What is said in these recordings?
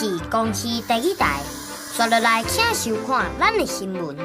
是公视第一台，刷落来请收看咱的新闻。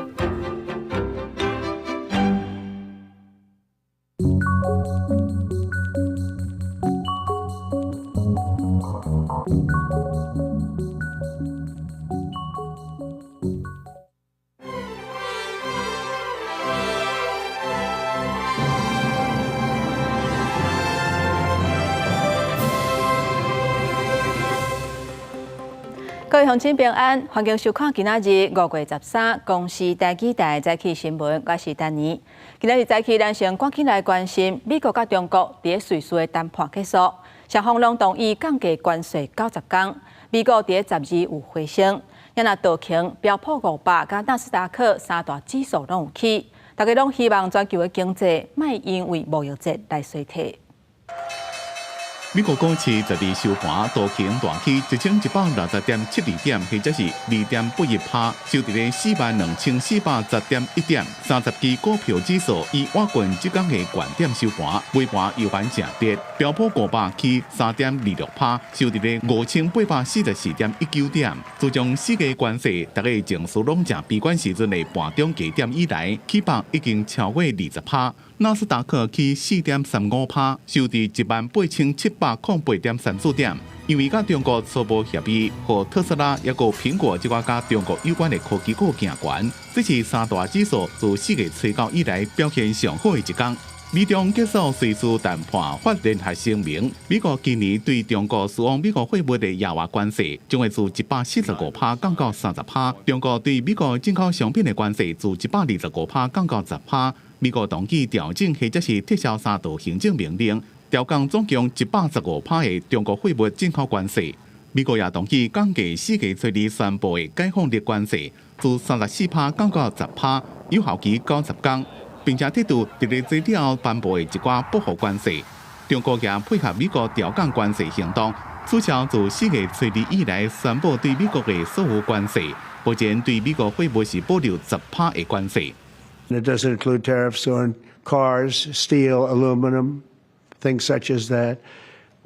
各位乡亲平安，欢迎收看今仔日5月13公视台记台早起新闻，我是丹妮。今仔日早起，咱先赶紧来关心美国甲中国伫瑞士的谈判结束，双方拢同意降低关税90天。美国伫12有回升，也那道琼、标普500甲纳斯达克三大指数拢有起，大家拢希望全球的经济莫因为贸易战来衰退。美国股市12收盘道琼大起1160.72点，或者是2.81%，收伫咧42410.1点。30支股票指数以瓦郡即天的悬点收盘，尾盘又反正跌。标普500起3.26%，收伫咧5844.19点。自从世界关系大家情绪拢正悲观时阵的盘中低点以来，起码已经超过20%。纳斯达克起4.35%，收伫18708.34点。因为甲中国初步协议，和特斯拉也个苹果即个甲中国有关的科技股行悬，这是三大指数自4月初九以来表现上好的一天。美中结束瑞士谈判发联合声明，美国今年对中国输往美国货物的亚化关税将会自145%降到30%，中国对美国进口商品的关税自125%降到10%。美国当局调整或者是撤销3道行政命令，调降总共115%的中国货物进口关税。美国也当局降低4月初2宣布的解放日关税，自34%降到10%，有效期90天，并且贴度伫咧这了颁布的一寡报复关税。中国也配合美国调降关税行动，取消自4月初2以来宣布对美国的所有关税，目前对美国货物是保留10%的关税。It doesn't include tariffs on cars, steel, aluminum, things such as that,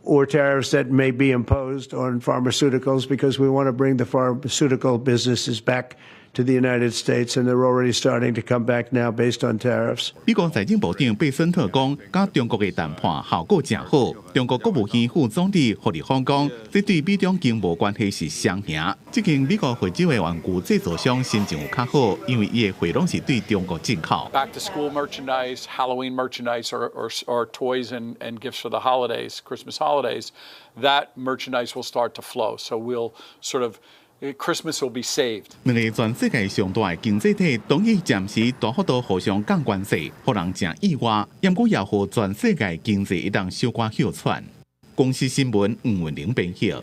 or tariffs that may be imposed on pharmaceuticals because we want to bring the pharmaceutical businesses back to the United States, and they're already starting to come back now based on tariffs. 美国财政部长贝森特讲，甲中国的谈判效果正好。中国国务院副总理霍立芳讲，这对美中经贸关系是双赢。最近美国惠州的玩具制造商心情有较好，因为伊的货拢是对中国进口。Back to school merchandise, Halloween merchandise, or toys and gifts for the holidays, Christmas holidays, that merchandise will start to flow. So we'll sort of.Christmas will be saved. 两个全世界上大的经济体，当伊暂时大幅度互相降关税，互人真意外，也过也互全世界经济一旦小可哮喘。公司新闻黄文玲编写。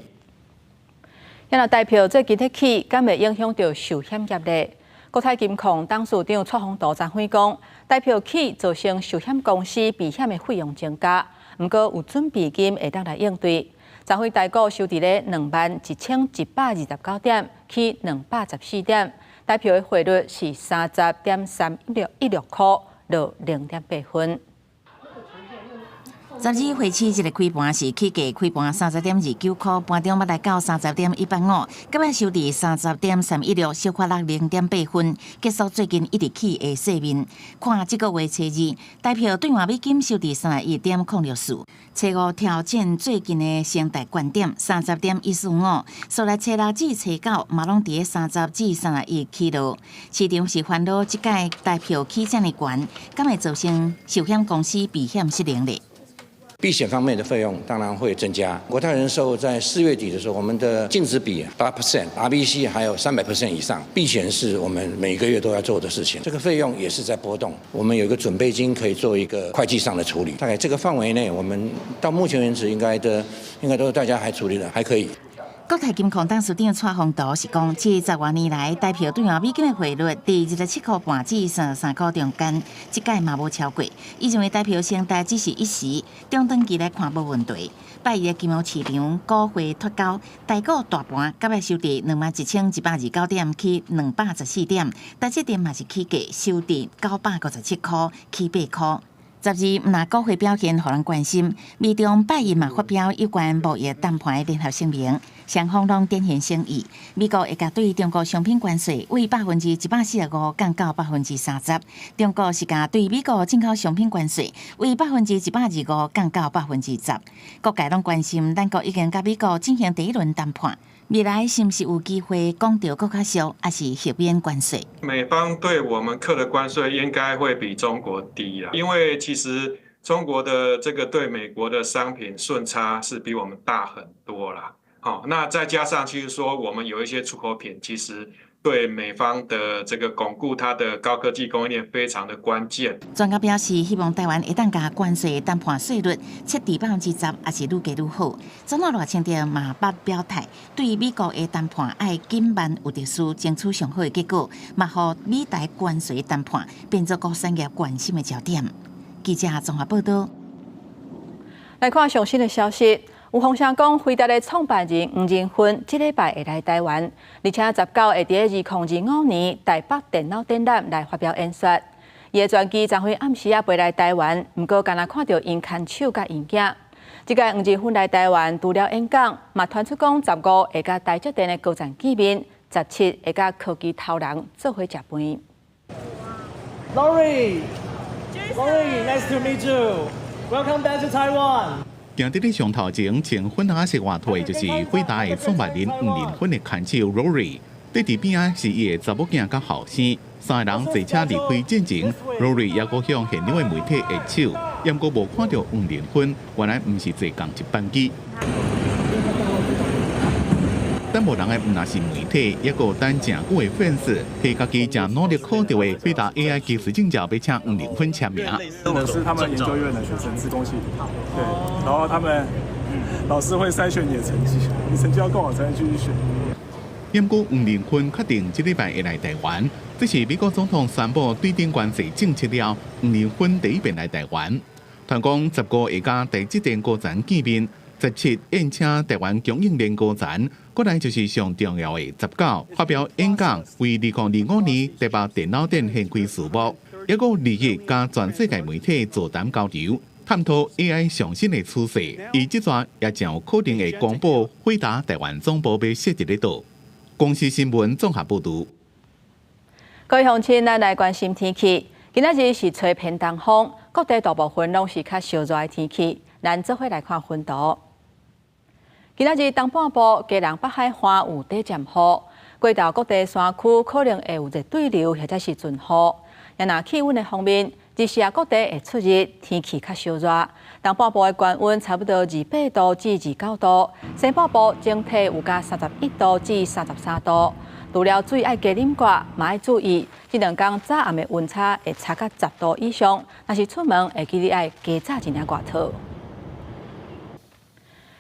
也那代表这今日起，敢会影响到寿险业呢？国泰金控董事长蔡宏图昨昏讲，代表起造成寿险公司避险的费用增加，不过有准备金会当来应对。昨昏台股收伫咧21129点，起214点，代表的汇率是30.3616块，落0.8分。12会期一个开盘是起价开盘30.29块，盘中要来到30.185，今日收伫30.316，小可落0.8分，结束最近一直起的势面。看这个月初二，代表兑换美金收伫31.064，初五挑战最近的升大关点30.145，所来初六至初九嘛拢伫咧30至31起落。市场是烦恼即届代表起这么悬，敢会造成寿险公司避险失灵呢？避险方面的费用当然会增加。国泰人寿在4月底的时候，我们的净值比8%，RBC 还有300% 以上。避险是我们每个月都要做的事情，这个费用也是在波动。我们有一个准备金可以做一个会计上的处理，大概这个范围内，我们到目前为止应该都大家还处理的还可以。国泰金控董事长蔡宏图是讲，这10多年来，代表兑换美金的汇率伫27块半至33块中间，这届嘛无超过。伊认为代表升台只是一时，中长期来看无问题。拜二的金融市场股汇脱钩，台股大盘今日收伫21129点，起214点，台积电嘛是起价收伫957块，起8块。12若国会表现互人关心，美中拜一嘛发表有关贸易谈判的联合声明，双方拢典型诚意。美国会甲对中国商品关税为145%降到30%，中国是甲对美国进口商品关税为125%降到10%。各界拢关心，咱国已经甲美国进行第一轮谈判。未来是不是有机会讲到更较俗，还是豁免关税？美方对我们课的关税应该会比中国低啦，因为其实中国的这个对美国的商品顺差是比我们大很多啦。好，那再加上其实说我们有一些出口品，其实对美方的这个巩固它的高科技供应链非常的关键。专家表示，希望台湾会当甲关税谈判税率设伫10%，也是愈加愈好。总统赖清德嘛捌表态，对美国的谈判爱紧慢有特殊，争取上好的结果，嘛互美台关税谈判变作各产业关心的焦点。记者综合报道。来看上新的消息。有风声讲，辉达的创办人吴仁勋这礼拜会来台湾，而且19会伫2025年台北电脑展览来发表演说。伊的专机将会暗时飞来台湾，不过敢若看到因牵手甲物件。这届吴仁勋来台湾除了演讲，嘛传出讲15会甲台积电的高层见面，17会甲科技头人做伙食饭。Lori, nice to meet you. Welcome back to Taiwan. 行伫咧上头前穿粉红色外套的就是辉达的创办人吴仁勋的牵手 Rory， 对伫边仔是伊的查某囝甲后生，三个人坐车离开进前 ，Rory 也阁向现场的媒体握手，也阁无看到吴仁勋，原来毋是坐同一班机。等无人的毋但是媒体，也阁等正久的粉丝，替家己正努力考到的辉达 AI 技术证照，要请吴仁勋签名。真的是他们研究院的学生，自工系，对，然后他们老师会筛选你的成绩，你成绩要够好才能继续选。不过吴仁勋确定这礼拜会来台湾，这是美国总统宣布对顶关税政策了，吴仁勋第一遍来台湾。传讲15会甲台积电高层见面，17宴请台湾供应链高层。过来就是上重要的19，发表演讲，为2025年台北电脑展献开序幕，也个21加全世界媒体座谈交流，探讨 AI 上新的趋势。而这段也将有可能会公布辉达台湾总部要设置咧倒。公司新闻综合报道。各位乡亲，咱来关心天气。今仔日是吹偏东风，各地大部分拢是较烧热的天气。咱做伙来看温度。今仔日东半部基隆北海岸有短暂雨，过到各地山区可能会有热对流或者是阵雨。也若气温的方面，日时各地会出热，天气较烧热。东半部的高温差不多28度至29度，西半部整体有加31度至33度。除了水爱加啉寡，嘛要注意，这2天早暗的温差会差到10度以上。若是出门，会记得爱加早一领外套。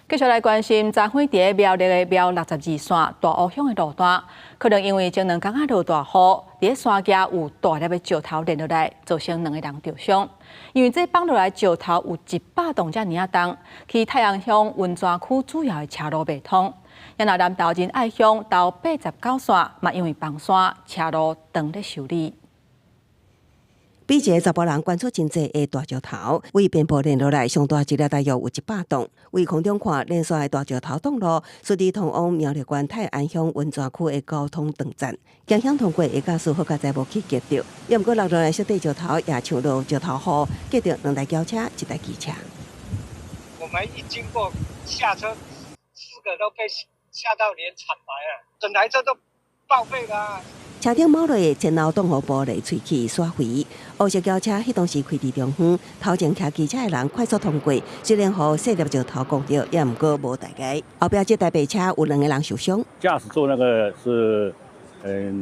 继续来关心，昨昏伫苗栗的苗62线大湖乡的路段，可能因为前2天啊落大雨，伫山架有大粒的石头连落来，造成2个人受伤。因为这放落来石头有100吨遮尔啊重，去太阳乡温泉区主要的车路袂通。也若南投仁爱乡到89线，嘛因为崩山，车路长咧修理。比一个查甫人关出真济的大石头，为边部连落来上大一粒大约有100吨。为空中看连续的大石头挡路，顺利通往苗栗县泰安乡温泉区的交通断站。惊险通过，会驾驶好佳在无去夹到，也毋过落来小块石头也抢落石头河，夹到2台轿车、1台机车。我们一经过下车，4个都被吓到脸惨白了，整台车都报废了。车顶冒落的前后挡风玻璃吹起刷灰，黑色轿车迄当时开伫中远，头前骑机车的人快速通过，虽然和细粒石头撞到，也毋过无大碍。后壁这台白车有2个人受伤。驾驶座那个是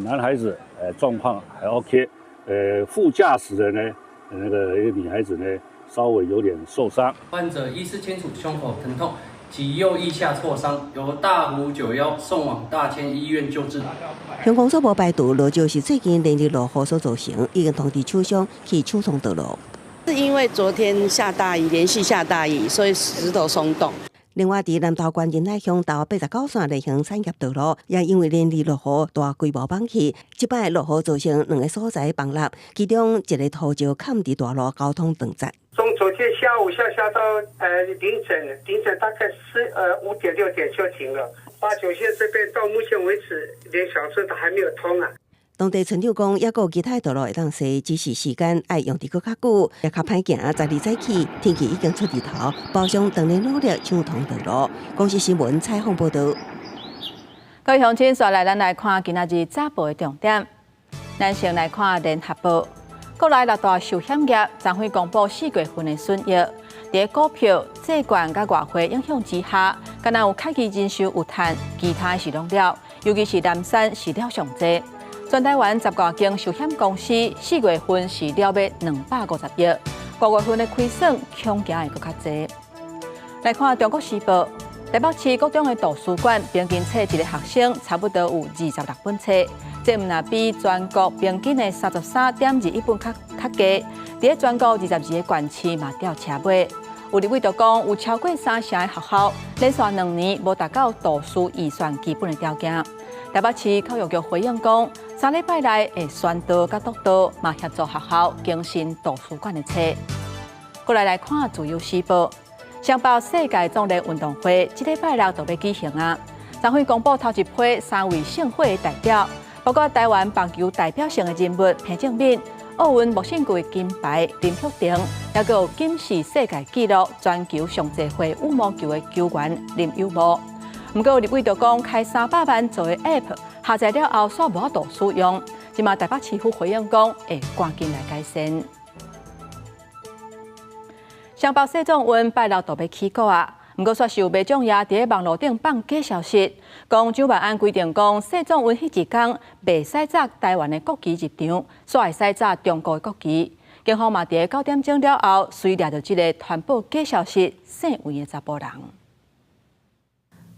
男孩子，状况还 OK，副驾驶的呢，那个一个女孩子呢，稍微有点受伤。患者医师清楚胸口疼痛及右腋下挫伤，由大湖911送往大千医院救治。乡公所无排除落石是最近连日落雨所造成，已经通知厂商去疏通道路。是因为昨天下大雨，连续下大雨，所以石头松动。另外，伫南投县仁爱乡到89线内行产业道路，也因为连日落雨，大规模崩起。即摆落雨造成2个所在崩塌，其中一个土石嵌伫大路交通断站。昨天下午下到凌晨大概5点6点就停了。8、9线这边到目前为止连小车都还没有通啊。当地村长讲，也有其他道路会当驶，只是时间爱用得搁较久，也较歹行。12早起，天气已经出日头，包厢当然努力抢通道路。公司新闻采访报道。各位乡亲，刷来咱来看今仔日早报的重点。咱先来看联合报，国内6大寿险业将会公布4月份的损益。在股票、债券甲外汇影响之下，敢若有开基人寿有赚，其他是拢了，尤其是南山是了上济。全台湾10多间寿险公司4月份是了要250亿，5月份的亏损恐惊会搁较济。来看中国时报，台北市各中的图书馆平均册一个学生差不多有26本册，这毋若比全国平均的33.21本较低。在全国22个县市嘛掉车尾。有立委就讲，有超过3成的学校连续2年无达到图书预算基本的条件。台北市教育局回应讲，3礼拜内会宣导甲督导，嘛协助学校更新图书馆的册。过来看自由时报，上报世界总联运动会这礼拜6就要举行啊。将会公布头一批3位盛会的代表，包括台湾棒球代表性的人物彭正敏。奥运木胜球金牌林旭廷，也有金氏世界纪录全球上济会羽毛球的球员林有无。不过立委就讲，开300万做的 App 下载了后，煞无法度使用。即马台北市府回应讲，会赶紧来改善。上报世总运拜6就要起稿啊！不过，却是有卖种也伫网络顶放假消息，讲蒋万安规定讲，世总运迄一天袂使载台湾的国旗入场，煞会使载中国的国旗。警方嘛伫9点钟了后，随掠到一个传播假消息姓魏的查甫人。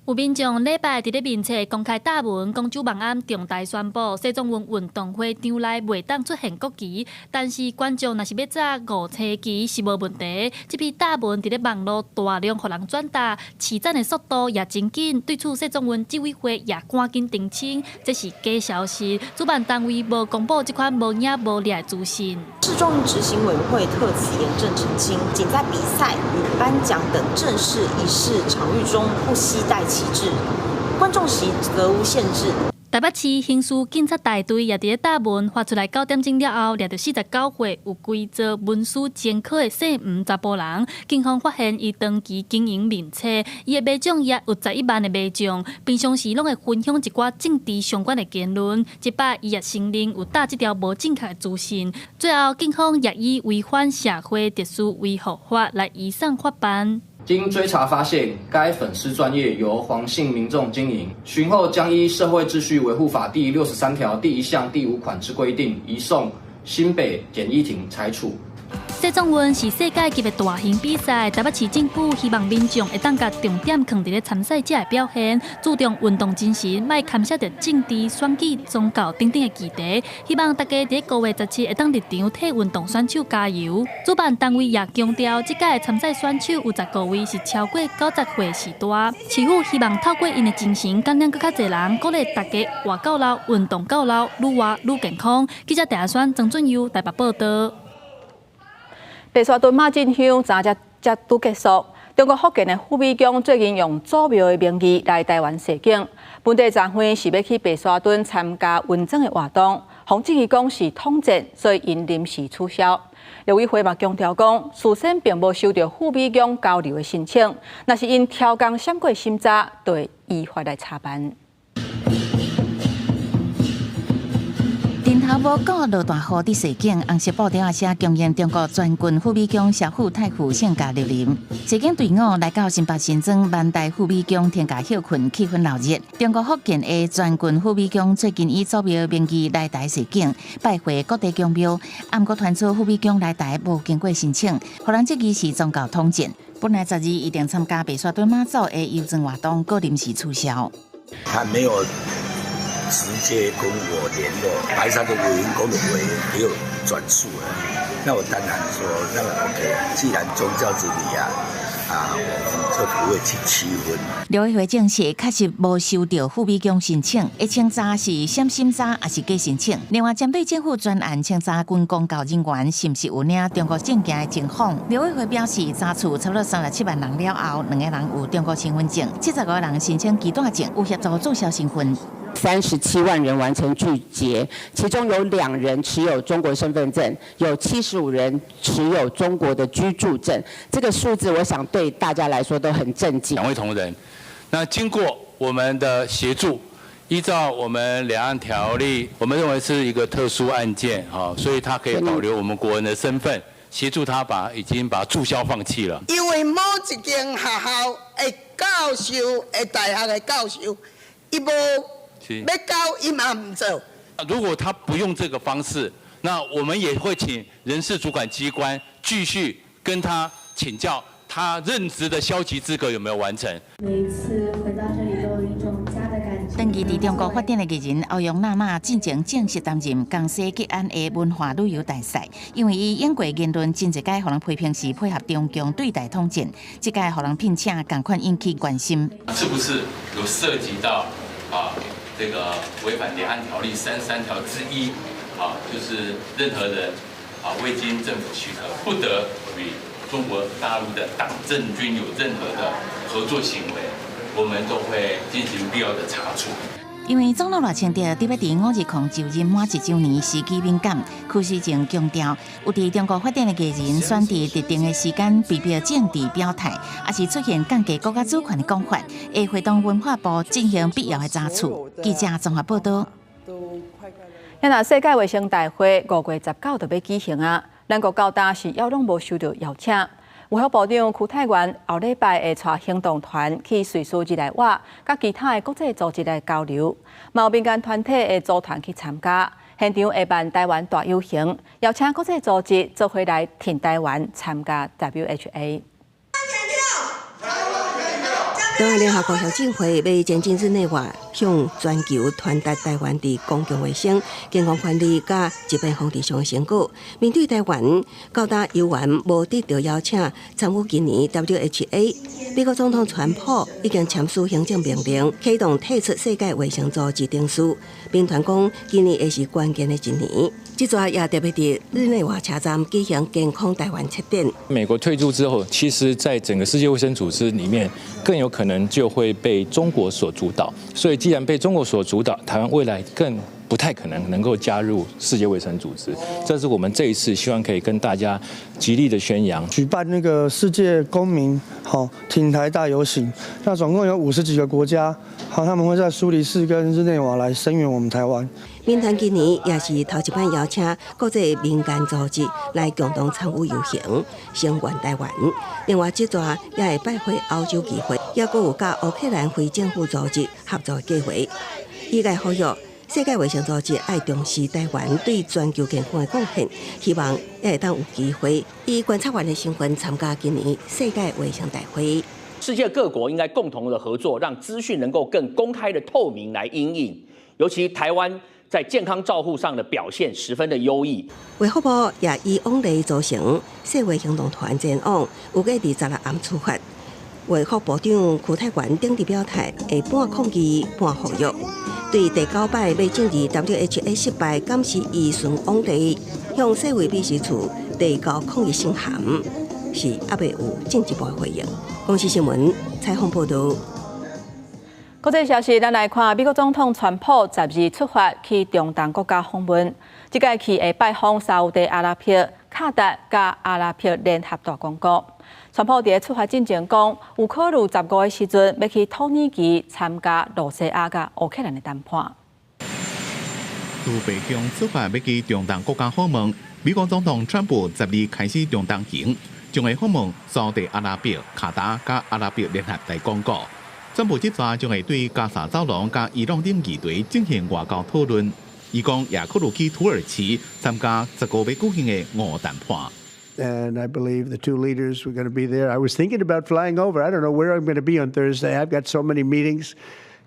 有民众礼拜伫咧面册公开答文，讲蒋万安重大宣布，世总运运动会场内袂当出现国旗，但是观众若是要载五星旗是无问题。这批答文伫咧网络大量互人转达，起赞的速度也真紧。对此，世总运执委会也赶紧澄清，这是假消息，主办单位无公布这款无影无力的资讯。世总运执行委员会特此严正澄清，仅在比赛与颁奖等正式仪式场域中不携带旗帜，观众席则无限制。台北市刑事警察大队也伫咧答文发出来9点钟了后，掠到49岁有规则文书前科的姓吴查甫人，警方发现伊长期经营面册，伊的卖奖也有11万的卖奖，平常时拢会分享一寡政治相关的言论。这摆伊也承认有打这条无正确的资讯。最后，警方也以违反社会秩序维护法来移送法办。经追查发现，该粉丝专页由黄姓民众经营，寻后将依《社会秩序维护法》第63条第1项第5款之规定，移送新北检疫庭裁处。世总运是世界级的大型比赛，台北市政府希望民众会当甲重点放伫咧参赛者的表现，注重运动精神，莫牵涉着政治、选举、宗教等等的议题。希望大家伫9月17会当入场替运动选手加油。主办单位也强调，这届参赛选手有19位是超过90岁时代。市府希望透过因的精神，感染更较侪人，鼓励大家活够老、运动够老，愈活愈健康。记者陈选曾俊佑台北报道。白沙屯马进香昨才拄结束，中国福建的副美宫最近用祖庙的名义来台湾示警，本地长会是要去白沙屯参加文章的活动，洪志义讲是统战，所以因临时取消。立委会嘛强调讲，事先并无收到副美宫交流的申请，若是因超工闪过审查，就会依法来查办。顶头无过落大雨伫示警，红色布条写供应中国专军副美宫小虎太傅献驾莅临。示警队伍来到新北新庄万代副美宫天价休困，气氛闹热。中国福建的专军副美宫最近以祖庙名义来台示警，拜会各地宫庙，暗国传出副美宫来台无经过申请，互人质疑是宗教统战。本来12一定参加白沙屯妈祖的游庄活动，搁临时取消。他没有直接跟我联络，白沙屯委员公的委员也有转述了。那我当然说，那 OK， 既然宗教之礼啊，做土耳其7分。刘委会证实，确实无收到赴美宫申请，一清查是闪心查还是假申请。另外，针对政府专案清查军公教人员是不是有领中国证件的情况，刘委会表示，查处差不多37万人了后，2个人有中国身份证，75个人申请期待证，有协助注销身份。37万人完成拒结，其中有2人持有中国身份证，有75人持有中国的居住证。这个数字，我想对大家来说都很震惊。2位同仁，那经过我们的协助，依照我们两岸条例，我们认为是一个特殊案件，所以他可以保留我们国人的身份，协助他已经把注销放弃了。因为某一间学校的教授，大学的教授，伊无。要教伊嘛唔做。如果他不用这个方式，那我们也会请人事主管机关继续跟他请教，他任职的消极资格有没有完成。每一次回到这里都有一种家的感觉。登记伫中国发展的艺人欧阳娜娜进前正式担任江西吉安的文化旅游大使，因为伊演过言论真一届，互人批评时配合中共对待统战，这届互人聘请赶快引起关心。是不是有涉及到这个违反两岸条例33条之一，就是任何人未经政府许可，不得与中国大陆的党政军有任何的合作行为，我们都会进行必要的查处。因为总统赖清德特别伫5日控就任满1周年时机敏感，去世前强调，有伫中国发展的艺人选择特定的时间发表政治表态，也是出现降低国家主权的讲法，会会同文化部进行必要的查处。记者综合报道。世界卫生大会5月19就要举行啊，咱国到今是还拢无收到邀请。卫福部长邱泰源后礼拜会带行动团去瑞士日内瓦，甲其他的国际组织来交流。有民间团体的组团去参加，现场会办台湾大游行，邀请国际组织做回来挺台湾参加 WHA。台湾联合国校长会要前进日内瓦，向全球传达台湾伫公共卫生、健康管理甲疾病防治上的成果。面对台湾到达游玩无得到邀请参与今年 WHA， 美国总统川普已经签署行政命令，启动退出世界卫生组织定数，并传讲今年会是关键的一年。这抓也特别伫日内瓦车站举行健康台湾测典。美国退出之后，其实在整个世界卫生组织里面，更有可能就会被中国所主导。所以，既然被中国所主导，台湾未来更不太可能够加入世界卫生组织。这是我们这一次希望可以跟大家极力的宣扬。举办那个世界公民挺台大游行，那总共有50几个国家，他们会在苏黎世跟日内瓦来声援我们台湾。民团今年也是头一摆邀请国际民间组织来共同参与游行，声援台湾。另外，这段也会拜会欧洲议会，也阁有甲乌克兰非政府组织合作计划。伊来呼吁世界卫生组织爱重视台湾对全球健康的贡献，希望也会当有机会以观察员的身份参加今年世界卫生大会。世界各国应该共同的合作，让资讯能够更公开的透明来因应，尤其台湾在健康照护上的表现十分的优异。卫福部也以往例组成世卫行动团前往，有计26暗出发。卫福部长邱泰源顶日表态，会半抗议半呼吁，对第9摆要进入 WHA 失败感是依顺往例，向世卫秘书处提交抗议信函，是还未有进一步的回应。公视新闻采访报道。国际消息，咱来看，美国总统川普10日出发去中东国家访问，这届去会拜访沙烏地阿拉伯、卡达甲阿拉伯联合大公国。川普伫出发之前讲，有考虑15日时阵要去土耳其参加罗西亚甲乌克兰的谈判。自北京出发要去中东国家访问，美国总统川普10日开始中东行，将会访问沙烏地阿拉伯、卡达甲阿拉伯联合大公国。川普这次将会对加沙走廊甲伊朗等议题进行外交讨论。伊讲也考虑去土耳其参加15月举行的俄谈判。And I believe the two leaders were going to be there. I was thinking about flying over. I don't know where I'm going to be on Thursday. I've got so many meetings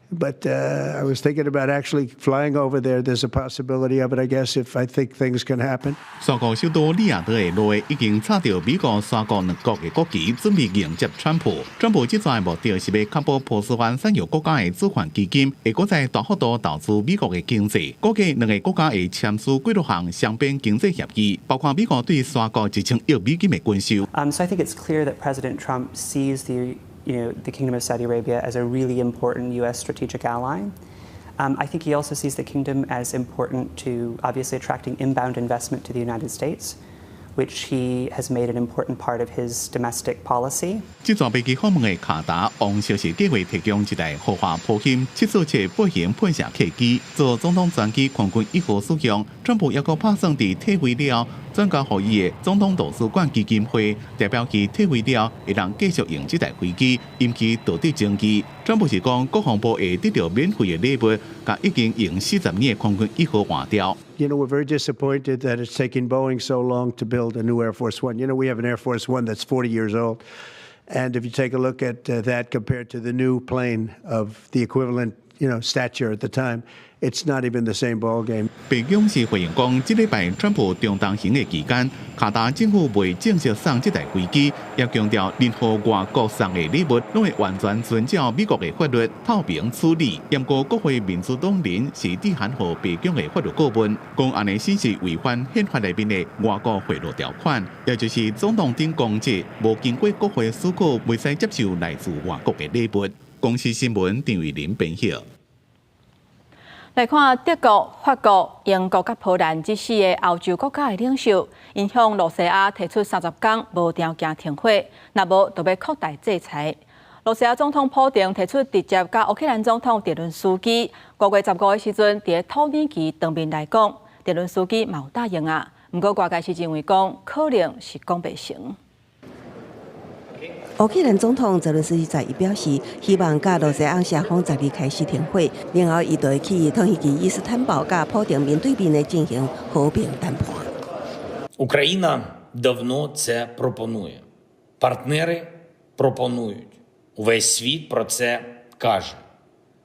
But I was thinking about actually flying over there. There's a possibility of it, I guess, if I think things can happen. 沙国首都利雅得的路已经插着美国、沙国两国的国旗，准备迎接川普。川普这次的目的是要确保波斯湾产业国家的主权基金会搁在大幅度投资美国的经济。估计两个国家会签署几多项双边经济协议，包括美国对沙国1000亿美金的军售。So I think it's clear that President Trump sees the Kingdom of Saudi Arabia as a really important U.S. strategic ally. I think he also sees the kingdom as important to obviously attracting inbound investment to the United States, which he has made an important part of his domestic policy. 这座飞机访问的卡达，往消息计划提供一台豪华波音7478型喷射客机，做总统专机空军1号使用。川普要求拍算伫退位了，转交予伊的总统图书馆基金会，代表其退位了会当继续用这台飞机，引起道德争议。川普是讲国防部会得到免费的礼物，甲已经用40年的空军1号换掉。You know, we're very disappointed that it's taking Boeing so long to build a new Air Force One. You know, we have an Air Force One that's 40 years old. And if you take a look at that compared to the new plane of the equivalent, stature at the time, it's not even the same ball game. 白宫是回应讲，这礼拜川普中东行的期间，卡达政府未正式送这台飞机，也强调任何外国送的礼物，拢会完全遵照美国的法律透明处理。不过，国会民主党人是致函予白宫的法律顾问，讲安尼显是违反宪法内面的外国贿赂条款，也就是总统顶公职无经过国会许可，未使接受来自外国的礼物。公司新闻张伟林编译。来看德国、法国、英国甲波兰这4个欧洲国家的领袖，因向罗西亚提出30天无条件停火，若无就要扩大制裁。罗西亚总统普京提出直接甲乌克兰总统泽伦斯基5月15日时阵，伫土耳其当面来讲，泽伦斯基嘛有答应啊。不过外界是认为讲可能是讲袂成。乌克兰总统泽伦斯基在伊表示，希望甲罗西亚双方早日开始停火，然后伊就会去土耳其伊斯坦堡甲普京面对面的进行和平谈判。Україна давно це пропонує. Партнери пропонують. Увесь світ про це каже.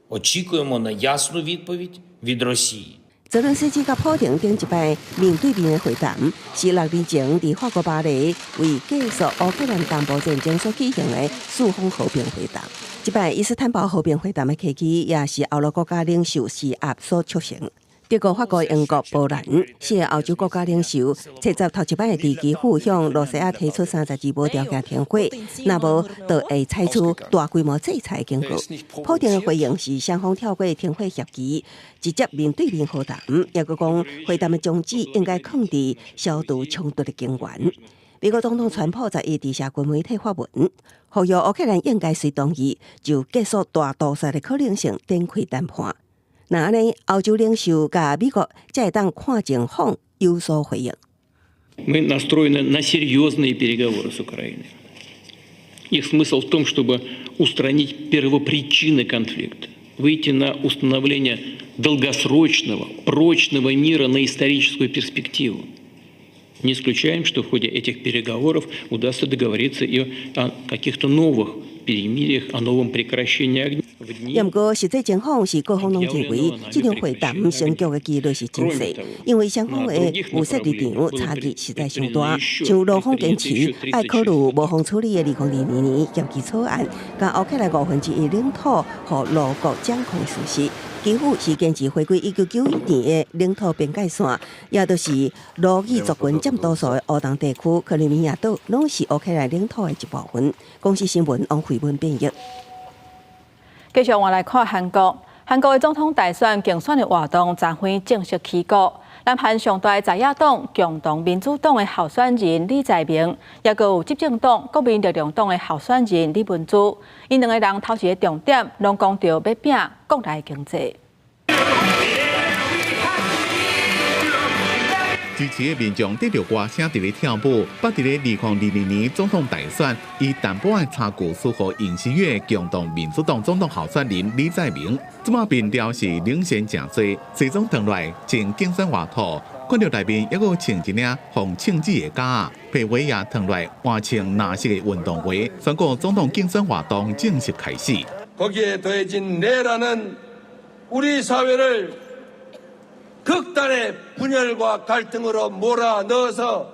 Очікуємо на ясну відповідь від Росії. 泽伦斯基甲普京顶一摆面对面的会谈，是6年前伫法国巴黎为结束乌克兰东部战争所举行的4方和平会谈。这摆伊斯坦堡和平会谈的契机，也是欧陆国家领袖施压所促成。德国、法国、英国、波兰4个欧洲国家领袖切实头一摆伫基辅向罗西亚提出32无条件停火，若无就会采取大规模制裁警告。普京的回应是双方跳过停火协议，直接面对面和谈，也佮讲会谈的宗旨应该控制消除冲突的根源。美国总统川普在伊伫社群媒体发文，呼吁乌克兰应该随同意就结束大屠杀的可能性展开谈判。那安尼，欧洲领袖甲美国才会当看情况有所回应。Мы настроены на серьезные переговоры с Украиной. Их смысл в том, чтобы устранить первопричины конфликта, выйти на установление долгосрочного, прочного мира на историческую перспективу. Не исключаем, что в ходе этих переговоров удастся договориться и о каких-то новых перемириях, о новом прекращении огня. 不过，实际情况是各方拢认为，这场会谈成功的几率是真细，因为双方的务实立场差异实在上大。像罗方坚持爱考虑无方处理的2002年协议草案，甲乌克兰1/5领土和俄国掌控事实。基辅是坚持回归1991年的领土边界线，也就是罗语族群占多数的欧东地区，克里米亚岛拢是乌克兰领土的一部分。公司新闻王慧文编译。继续我来看韩国，韩国的总统大选竞选的活动昨天正式起稿。南韩上大在野党共同民主党的候选人李在明，也佮有执政党国民力量党的候选人李文珠，因两个人头一个重点拢讲到要拼国内经济。支持的民众得到歌声伫咧跳舞，捌伫咧2022年总统大选以淡薄的差距输予尹锡悦共同民主党总统候选人李在明。即马民调是领先真多，西装腾来穿竞选外套，看到内面还佫穿一领红庆字的夹，皮鞋也腾来换穿蓝色的运动鞋，宣告总统竞选活动正式开始。 거기에 더해진 내란은 우리 사회를 극단의 분열과 갈등으로 몰아넣어서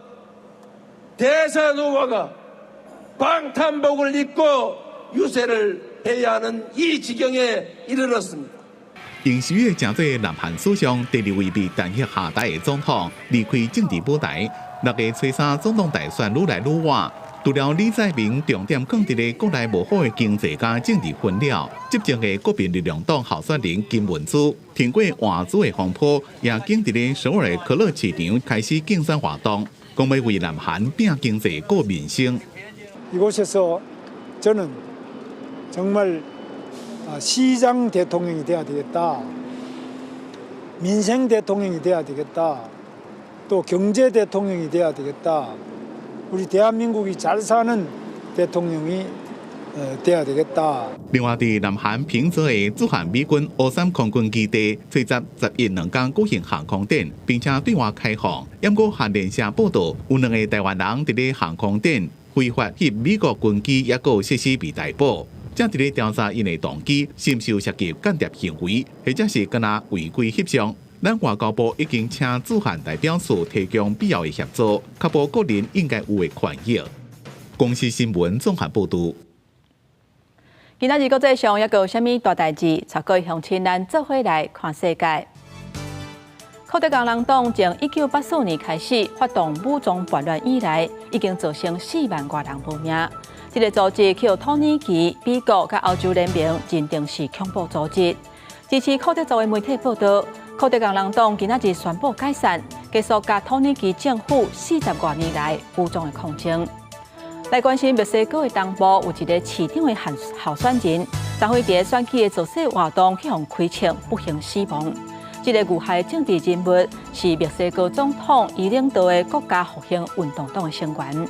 대사노와가 방탄복을 입고 유세를 해야 하는 이 지경에 이르렀습니다.因十月正做南韩史上第2位被弹劾下台的总统离开政治舞台，6月初3总统大选愈来愈晚。除了李在明重点讲伫个国内无好的经济甲政治分裂，执政的国民力量党候选人金文珠听过换子的风波，也经伫个首尔的可乐市场开始竞选活动，讲要为南韩拼经济、顾民生。 이곳에서 저는 정말 시장 대통령이 돼야 되겠다. 민생 대통령이 돼야 되겠다. 또 경제 대통령이 돼야 되겠다. 우리 대한민국이 잘 사는 대통령이 돼야 되겠다. 另外，伫南韩平泽的驻韩美军53空军基地，随着10日2天举行航空展，并且对外开放。不过，韩联社报道，有2个台湾人伫咧航空展非法翕美国军机，也有设施被逮捕。正伫咧调查因的动机，是毋是有涉及间谍行为，或者是敢若违规翕相。咱外交部已经请驻韩代表处提供必要的协助，确保个人应该有的权益。公司新闻综合报道。今仔日国际上还有啥物大代志？带各位乡亲咱做伙来看世界。柯德工人党从1984年开始发动武装叛乱以来，已经造成4万多人无命。这个组织由土耳其、美国甲欧洲联盟认定是恐怖组织。支持柯德族的媒体报道，柯德工人党今仔日宣布解散，结束甲土耳其政府40多年来武装的抗争。来关心墨西哥的东部有一个市长的候选人，昨昏伫选举的造势活动去互开枪，不幸死亡。这个遇害政治人物是墨西哥总统伊领导的国家复兴运动党的成员。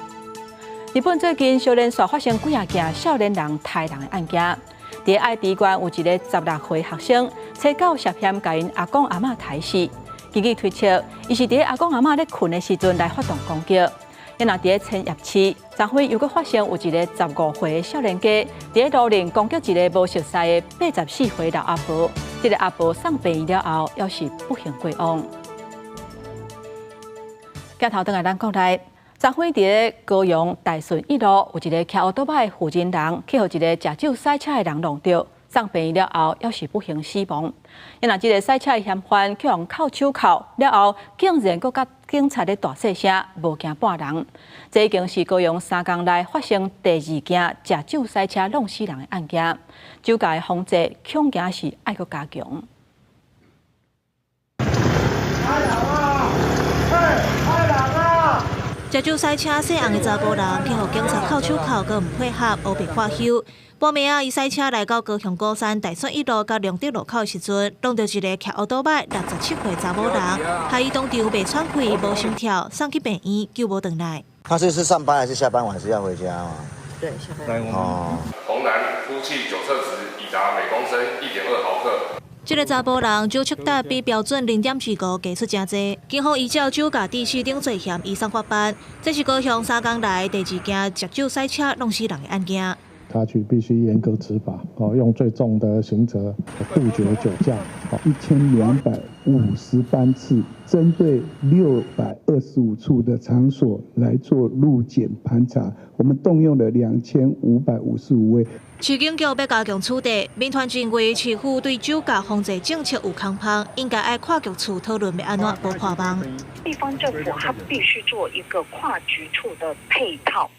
日本最近小连续发生几件少年人杀人的案件。伫爱知县有一个16岁学生，找到涉嫌甲因阿公阿嬷抬死。根据推测，伊是伫阿公阿嬷咧困的时阵来发动攻击。也若伫千叶市，昨昏又搁发生有一个15岁的少年家，伫路边攻击一个无熟悉的84岁老阿婆。这个阿婆送病院了后，也是不幸过亡。镜头转来咱国内，昨昏伫高雄大顺一路有一个骑奥多摆的负责人，去互一个食酒赛车的人弄着，送病院了后，也是不幸死亡。也若这个赛车的嫌犯去用扣手铐了后，竟然搁甲警察咧大细声，无惊半人。这已经是高雄3天内发生第2件食酒赛车弄死人的案件。酒驾的防治恐惊是爱搁加强。食酒赛车细红的查甫人去互警察扣手铐，佮唔配合，乌被罚休。半暝啊，伊赛车来到高雄高山大顺一路甲良德路口的时阵，弄到一个骑奥多摆67岁查某人，害伊当场袂喘气、无心跳，送去病院救无回来。他是上班还是下班晚是要回家吗？对，下班。哦。红蓝呼气检测值已达每公升1.2毫克。这个查甫人酒测值比标准0.25低出真济，警方依照酒驾致死等罪嫌移送法办。这是高雄3天来第2件食酒赛车弄死人的案件。他去必须严格执法，用最重的刑责杜绝酒驾，1250班次，针对625处的场所来做路检盘查，我们动用了2555位。市警局要加强处理，民团认为市府对酒驾防治政策有空隙，应该爱跨局处讨论要安怎不破网。地方政府它必须做一个跨局处的配套，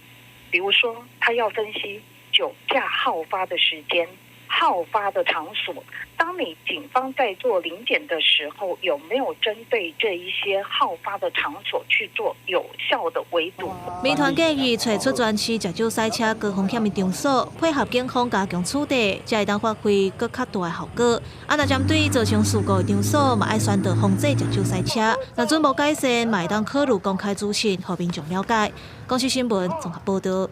比如说他要分析酒驾好发的时间、好发的场所。当你警方在做临检的时候，有没有针对这一些好发的场所去做有效的围堵？民团建议找出专区食酒赛车高风险的场所，配合警方加强处理，才会当发挥更较大的效果。若针对造成事故的场所，嘛爱宣导防止食酒赛车。若准无改善，嘛会当考虑公开资讯，让民众了解。公司新闻综合报道。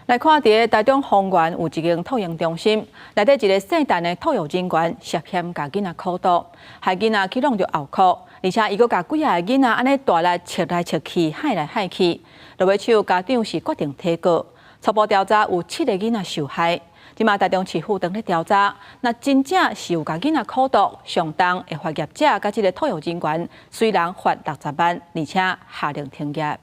来看，伫台中丰原有一间托婴中心，内底一个姓陈的托育人员涉嫌甲囡仔口毒，害囡仔去弄着呕哭，而且伊阁甲几个囡仔安尼大力切来切去，害来害去。落尾手家长是决定提告。初步调查有7个囡仔受害。即马台中市府当咧调查，那真正是有甲囡仔苦毒，上当会发业者甲即个托育人员，虽然罚60万，而且下令停业。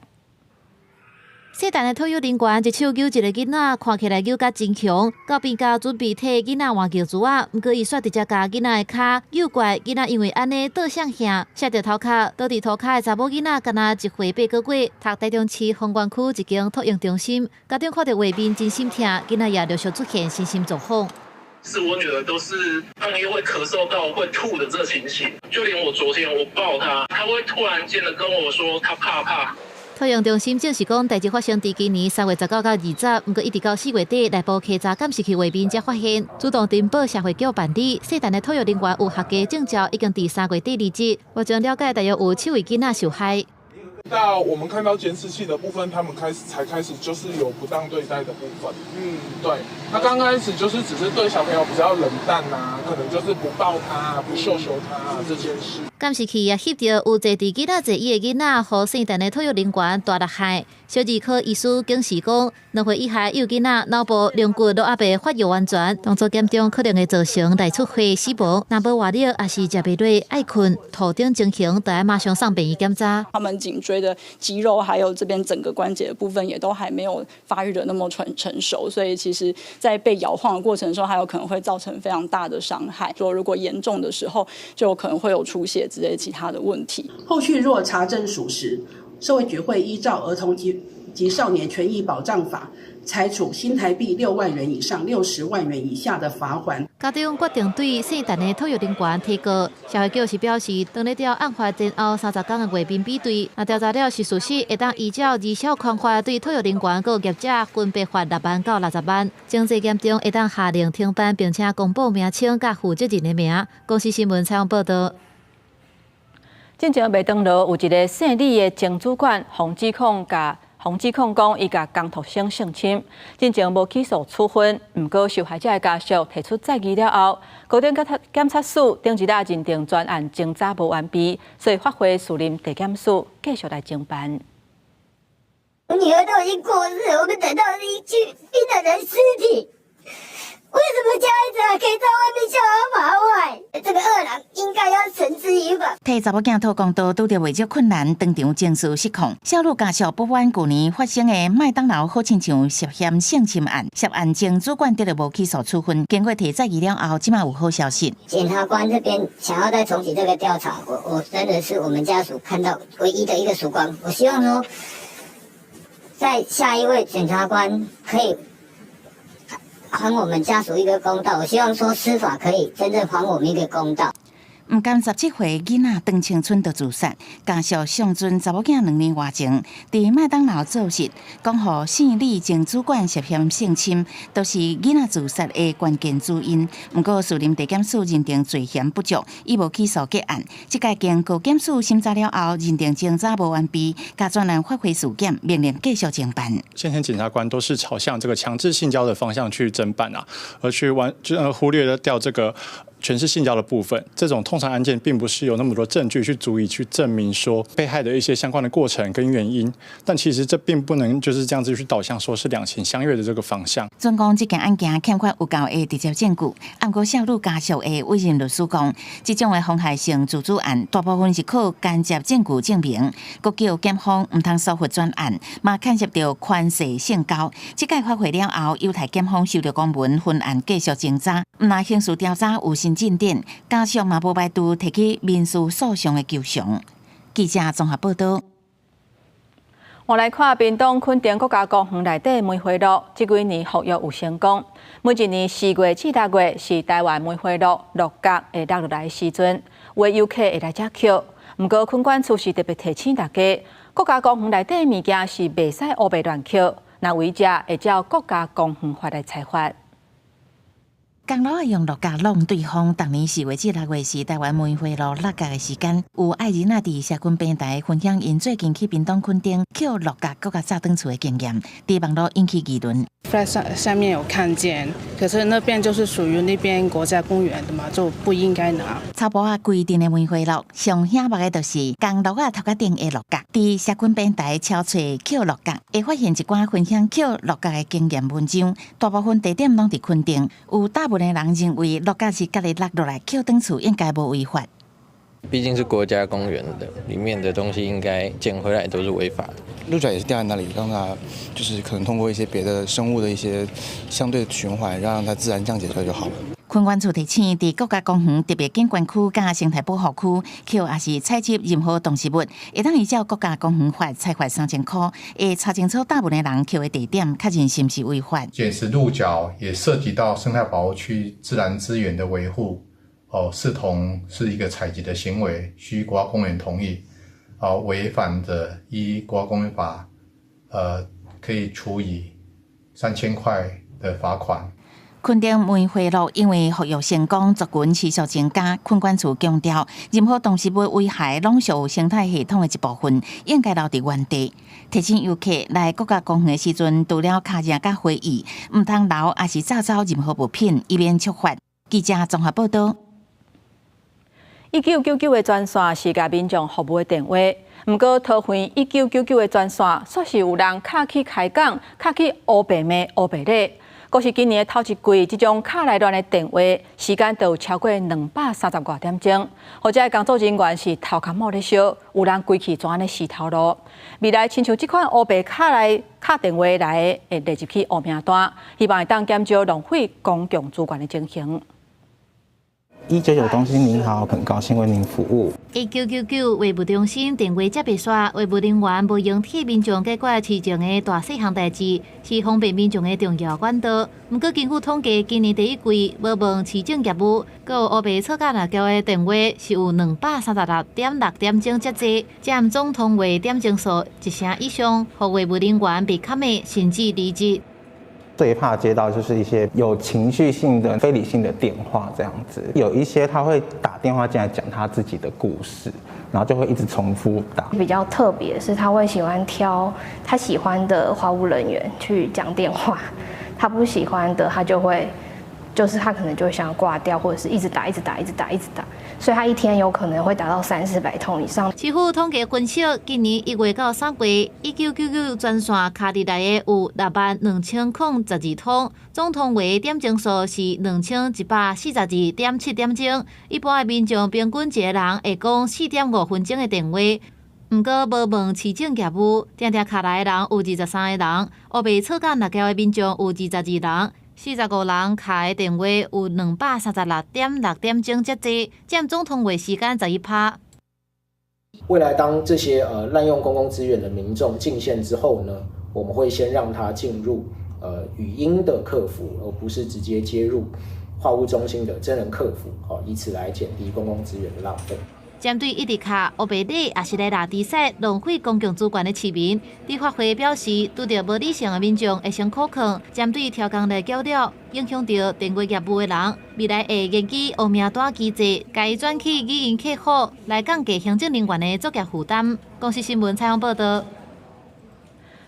细汉的托育人员一手救一个囡仔，看起来救甲真强，到边家准备替囡仔换救珠啊，毋过伊煞直接甲囡仔的骹诱拐，囡仔因为安尼倒向下，摔着头壳，倒伫涂骹的查某囡仔，敢若1岁8个月，读台中市丰原区一间托婴中心，家长看到画面真心疼，囡仔也陆续出现身心状况。是我女儿都是半夜会咳嗽到会吐的这情形，就连我昨天我抱她，她会突然间的跟我说她怕。托养中心证实讲，代志发生伫今年3月19到20，不过一直到4月底，内部稽查监视器画面才发现，主动申报社会局办理，细汉的托育人员有合格证照，已经伫3月底离职。我将了解，大约有7位囡仔受害。到我们看到监视器的部分，他们才开始就是有不当对待的部分。对，他刚开始就是只是对小朋友比较冷淡啊，可能就是不抱他、不秀他这件事。监视器也翕到有坐伫囡仔座椅的囡仔，和细汉的托育人员大6害。小儿科医师警示讲，2岁以下幼囡仔脑部梁骨都还未发育完全，动作严重可能会造成内出血死亡。若无活力，也是食袂落、爱困、头顶情形，都要马上送病院检查。他们颈椎的肌肉还有这边整个关节的部分也都还没有发育的那么成熟，所以其实在被摇晃的过程中，还有可能会造成非常大的伤害。说如果严重的时候，就可能会有出血之类其他的问题。后续若查证属实，社会局会依照《儿童及少年权益保障法》裁处新台币6万元以上60万元以下的罚款。家长决定对细汉的托育人员提告，社会局是表示，当咧调案发前后30天的画面比对，若调查了是事实，会当依照2小款法对托育人员和业者分别罚6万到60万，情节严重会当下令停办，并且公布名称甲负责人的名。公司新闻采访报道。进前麦当劳有一个姓李的前主管，洪指控讲伊甲江图生性侵，进前无起诉处分，毋过受害者的家属提出再议了后，高等检察署顶一日认定专案侦查无完备，所以发回署任地检署继续来侦办。我女儿都已经过世，我们等到一具冰冷的尸体。为什么家一直还可以在外面逍遥法外？这个恶人应该要绳之以法。替查某囝讨公道，拄着为着困难，当场情绪失控。小女家属不满去年发生的麦当劳好亲像涉嫌性侵案，涉案前主管得了无起诉处分。经过提再议了后，即马有好消息。检察官这边想要再重启这个调查，我真的是我们家属看到唯一的一个曙光。我希望说，在下一位检察官可以还我们家属一个公道，我希望说司法可以真正还我们一个公道。毋甘17岁囡仔长青春就自杀，家属上阵查某囝2年外前，伫麦当劳做事，讲互姓李前主管涉嫌性侵，都是囡仔自杀的关键主因。毋过，士林地检署认定罪嫌不足，已无起诉结案。即届经高检署审查了后，认定侦查无完备，甲专案发回署检，命令继续侦办。先前检察官都是朝向这个强制性交的方向去侦办啊，而去忽略了掉这个全是性交的部分。这种通常案件并不是有那么多证据去足以去证明说被害的一些相关的过程跟原因，但其实这并不能就是这样子去导向说是两情相悦的这个方向。专讲这件案件欠缺有够的直接证据，按过小女家属的委任律师讲，这种的妨害性自主案大部分是靠间接证据证明，国叫检方唔通疏忽专案，嘛牵涉到权势性交。这届发回了后，犹太检方收到公文，分案继续侦查，唔那刑事调查有新进展，家属嘛无排除提起民事诉讼的求偿。记者综合报道。我来看屏东垦丁国家公园内底梅花鹿，这几年复育有成功。每一年4月至6月是台湾梅花鹿鹿角会落来的时阵，有游客会来遮捡。不过，垦管处是特别提醒大家，国家公园内底物件是袂使乌白乱捡，若违者会照国家公园法来裁罚。公路用鹿角弄对方，当年4月至6月是台湾梅花鹿落角的时间。有爱人仔伫社群平台分享因最近去屏东垦丁捡鹿角，搁甲炸转厝的经验，伫网络引起议论。pamphlet 上面有看见，可是那边就是属于那边国家公园的嘛，就不应该拿。草埔啊规定的梅花鹿，上显目的就是公鹿啊头壳顶的鹿角。伫社群平台敲找捡鹿角，会发现一寡分享捡鹿角的经验文章，大部分地点拢伫垦丁。有大部分人认为鹿角是家己落落来捡回厝，应该无违法。毕竟是国家公园的，里面的东西应该捡回来都是违法的。鹿角也是掉在那里，让它就是可能通过一些别的生物的一些相对循环，让它自然降解出来就好了。垦管处提醒，伫国家公园特别景观区、甲生态保护区，捡也是采集任何动植物，会当依照国家公园法裁罚3000块。会查清楚大部分人捡的地点，确认是不是违法。捡拾鹿角也涉及到生态保护区自然资源的维护。视同是一个采集的行为，需国家公园同意，违反的依国家公园法，可以处以3000块的罚款。垦丁梅花鹿因为保育成功，族群持续增加。垦管处强调，任何动植物危害拢属有生态系统的一部分，应该留伫原地。提醒游客来国家公园的时阵，除了脚印甲回忆，唔通留也是找任何物品，以免触发。记者综合报道。1999的专线是甲民众服务的电话，不过桃园1999的专线却是有人卡去开讲，卡去乌白骂、乌白咧。阁是今年的头一季，这种卡来乱的电话时间都有超过230多点钟，或者工作人员是头壳冒咧烧，有人规气全咧死头路。未来亲像这款乌白卡电话来会列入去黑名单，希望会当减少浪费公共资源的情形。199中心您好，很高兴为您服务。1999卫务中心电话接白线，卫务人员无用替民众解决市情的大细项代志，是方便民众的重要管道。不过，根据统计，今年第一季无问市政业务，佮有乌白错价辣交的电话是有236.6点钟接济，占总通话点钟数1成以上，互卫务人员被卡骂甚至离职。最怕接到就是一些有情绪性的、非理性的电话，这样子。有一些他会打电话进来讲他自己的故事，然后就会一直重复打。比较特别的是，他会喜欢挑他喜欢的话务人员去讲电话，他不喜欢的他就会，就是他可能就会想要挂掉，或者是一直打，所以他一天有可能会打到300-400通以上。市府统计分析，今年1月到3月，1999专线卡入来的有62012通，总通话点钟数是2142.7点钟。一般的民众平均一个人会讲4.5分钟的电话。不过无问市政业务，常常卡来的人有23个人，乌白错价辣交的民众有22人。45人卡的电话有236.6点钟接济，占总通话时间11%。未来当这些滥用公共资源的民众进线之后呢，我们会先让他进入语音的客服，而不是直接接入话务中心的真人客服，以此来减低公共资源的浪费。针对一直卡乌白咧，也是来拿地塞浪费公共资源的市民，立法会表示，遇到无理性的民众会先苦劝，针对超工来缴了，影响到电话业务的人，未来会研究黑名单机制，改伊转去语音客服来降低行政人员的作业负担。公司新闻采访报道。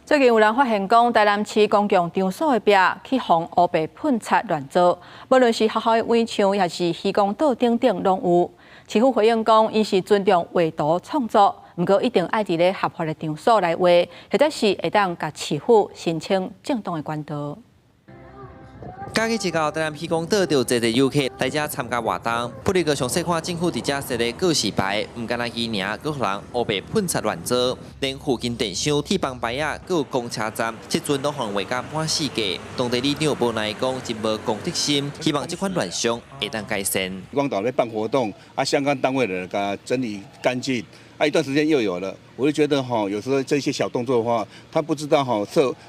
最近有人发现讲，台南市公共场所的壁去防乌白喷漆乱做，无论是学校的围墙，还是渔港岛等等，拢有。市府回应讲，伊是尊重画图创作，不过一定爱伫咧合法的场所来画，或者是会当甲市府申请正当的管道。假期之后，台南渔港岛就侪游客来遮参加活动。不哩个详细看政府伫遮设的告示牌，唔干那伊尔，佮互人乌白喷漆乱做，连附近电箱、铁棒牌啊，佮有公车站，即阵拢互人画甲满世界。当地里长无奈讲，真无公德心，希望这款乱象会当改善。光岛咧办活动，相关单位的人甲整理干净。一段时间又有了，我就觉得有时候这些小动作的话，他不知道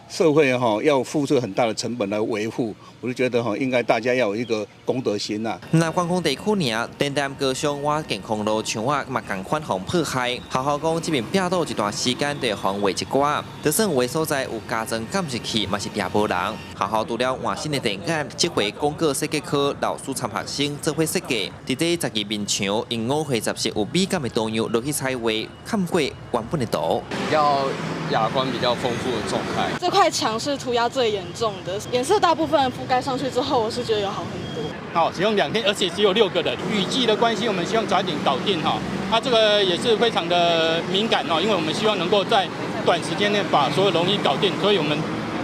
社会要付出很大的成本来维护，我就觉得应该大家要有一个公德心呐。那观光地区呢，电站高雄外健康路墙啊，嘛共款互破坏。学校讲这边壁倒一段时间就互画一寡，就算有的所在有加装监视器，嘛是抓无人。学校除了换新的电杆，这回广告设计科老师参学生做伙设计，伫这12面墙用5回10有美感的图样落去彩。话看过原本的图，比较雅观、比较丰富的状态。这块墙是涂鸦最严重的，颜色大部分覆盖上去之后，我是觉得有好很多。好，使用2天，而且只有6个人。雨季的关系，我们希望早一点搞定哈。这个也是非常的敏感哦，因为我们希望能够在短时间内把所有东西搞定，所以我们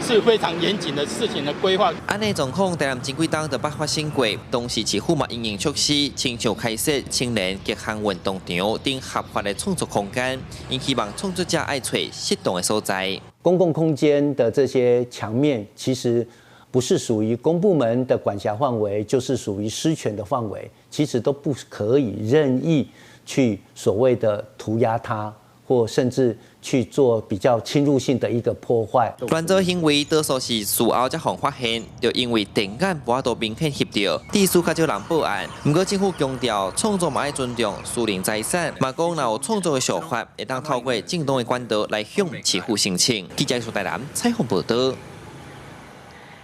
是非常严谨的事情的规划。安内状况在前几档就捌发生过，当时市府嘛因应措施，亲像开设青年极限运动场等合法的创作空间，因希望创作者爱找适当的所在。公共空间的这些墙面，其实不是属于公部门的管辖范围，就是属于私权的范围，其实都不可以任意去所谓的涂鸦它，或甚至去做比较侵入性的一个破坏。乱做行为多数是事后才互发现，就因为电眼无法度明显翕到，地数较少人报案。不过政府强调，创作嘛要尊重私人财产，嘛讲若有创作的手法，会当透过正当的管道来向市府申请。记者苏台南采访报道。